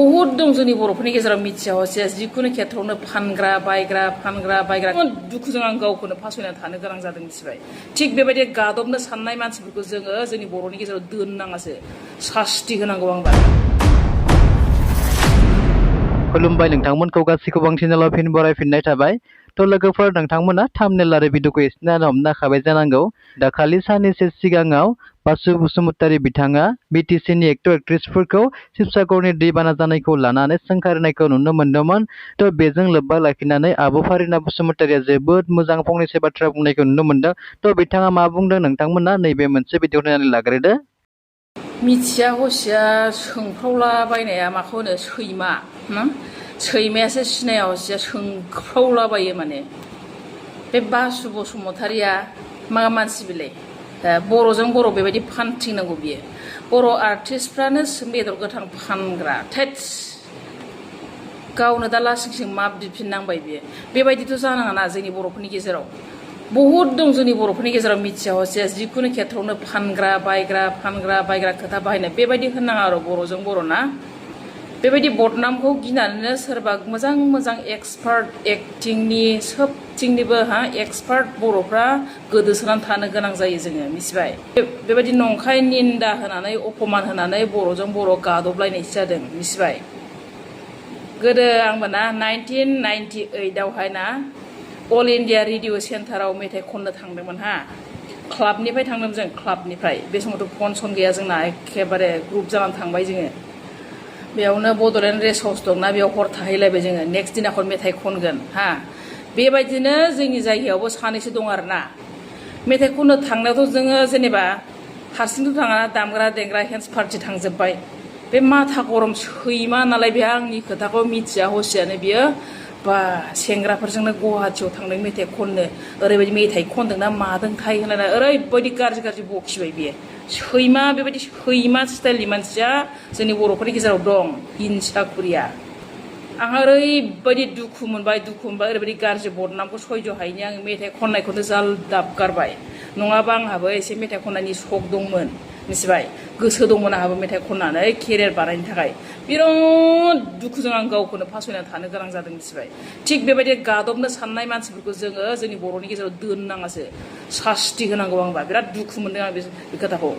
बहुत दं जोंनि बर'फोरनि गेजेराव मिथिया हसिया जिखुनु खेथ्रआवनो फानग्रा बायग्रा दुखुजों आं गावखौनो फासयना थानो गोनां जादों मिथिबाय थिग बेबायदि गादबनो साननाय मानसिफोरखौ जोङो जोंनि बर'नि गेजेराव दोननाङासो सास्ति होनांगौ आंबा खुलुमबाय नोंथांमोनखौ गासैखौबो आं चेनेलाव फिन बरायफिननाय थाबाय थ' लोगोफोर नोंथांमोना थाम्बनेल आरो भिडिअखौ एसे हमनो हाखाबाय जानांगौ दाखालि साननैसो सिगाङाव बासु बसुमतारी बिथाङा बिटिसिनि एक्टर एक्ट्रेसफोरखौ शिबसागरनि दैबाना जानायखौ लानानै सोंखारिनायखौ नुनो मोन्दोंमोन थ' बेजों लोब्बा लाखिनानै आब' फारिना बसुमतारीया जोबोद मोजां फंनैसो बाथ्रा बुंनायखौ नुनो मोन्दों थ' बिथाङा मा बुंदों नोंथांमोना नैबे मोनसे भिडिअ नायनानै लाग्रोदो मिथिया हसिया सोंफ्रावलाबायनाया माखौ होनो सैमा सैमायासो सिनाया हसिया सोंख्रावलाबायो माने बे बासु बसुमतारीया मा मानसि बिलाय बर'जों बर' बेबायदि फानथिंनांगौ बियो बर' आर्टिस्टफ्रानो बेदर गोथां फानग्रा थेट्स गावनो दा लासिंसिं मा बिफिननांबाय बियो बेबायदिथ' जानाङा ना जोंनि बर'फोरनि गेजेराव बहुत दं जोंनि बर'फोरनि गेजेराव मिथिया हसिया जिखुनु खेथ्रआवनो फानग्रा बायग्रा खोथा बाहायनाय बेबायदि होननाङा आरो बर'जों बर' ना बेबायदि बदनामखौ गिनानैनो सोरबा मोजां एक्सपार्ट एक्टिंनि सोबथिंनिबो एक्सपार्ट बर'फ्रा गोदोसोनानै थानो गोनां जायो जोङो मिथिबाय बेबायदि नंखाय निन्दा होनानै अपमान होनानै बर'जों बर' गादबलायनायसो जादों मिथिबाय गोदो आंबो ना 1998आवहाय ना अल इण्डिया रेडिअ सेन्टाराव मेथाइ खननो थांदोंमोन क्लाबनिफ्राय थांदोंमोन जों क्लाबनिफ्राय बे समावथ' फन सन गैया जोंना एखेबारे ग्रुप जानानै थांबाय जोङो बेयावनो बड'लेण्ड रेस्ट हाउस दंना बेयाव हर थाहैलायबाय जोङो नेक्स्ट दिनाखौ मेथाइ खनगोन बेबायदिनो जोंनि जायगायावबो सानैसो दं आरोना मेथाइ खननो थांनायावथ' जोङो जेनेबा हारसिंथ' थाङा दामग्रा देग्रा हेन्स पार्टि थांजोब्बाय बे माथा गरम सैमा नालाय बे आंनि खोथाखौ मिथिया हसियानो बियो बा सेंग्राफोरजोंनो गुवाहाटियाव थांदों मेथाइ खननो ओरैबायदि मेथाइ खनदोंना मादोंथाय होननानै ओरैबायदि गाज्रि बखिबाय बियो सैमा बेबायदि सैमा स्टाइलनि मानसिया जोंनि बर'फोरनि गेजेराव दं हिंसाखुरिया आंहा ओरैबायदि दुखु मोनबाय ओरैबायदि गाज्रि बदनामखौ सयज' हायैनि आं मेथाइ खननायखौनो जालदाब गारबाय नङाबा आंहाबो एसे मेथाइ खननायनि सक दंमोन मिथिबाय गोसो दंमोन आंहाबो मेथाइ खननानै केरियार बानायनो थाखाय बिराद दुखुजों आं गावखौनो फासयना थानो गोनां जादों मिथिबाय थिग बेबायदि गादबनो साननाय मानसिफोरखौ जोङो जोंनि बर'नि गेजेराव दोननाङासो सास्ति होनांगौ आंबा बिराद दुखु मोनदों आं बे खोथाखौ